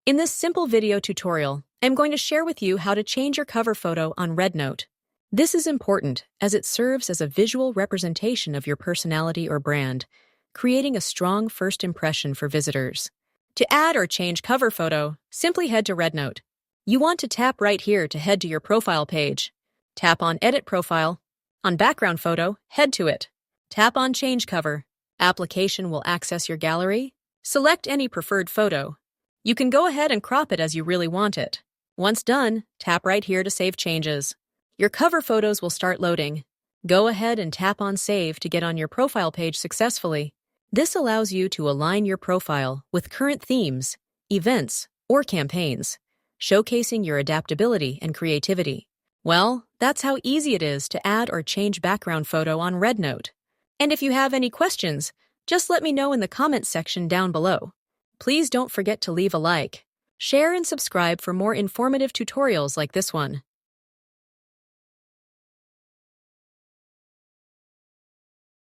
In this simple video tutorial, I'm going to share with you how to change your cover photo on RedNote. This is important as it serves as a visual representation of your personality or brand, creating a strong first impression for visitors. To add or change cover photo, simply head to RedNote. You want to tap right here to head to your profile page. Tap on Edit Profile. On Background Photo, head to it. Tap on Change Cover. Application will access your gallery. Select any preferred photo. You can go ahead and crop it as you really want it. Once done, tap right here to save changes. Your cover photos will start loading. Go ahead and tap on Save to get on your profile page successfully. This allows you to align your profile with current themes, events, or campaigns, showcasing your adaptability and creativity. Well, that's how easy it is to add or change background photo on RedNote. And if you have any questions, just let me know in the comments section down below. Please don't forget to leave a like, share, and subscribe for more informative tutorials like this one.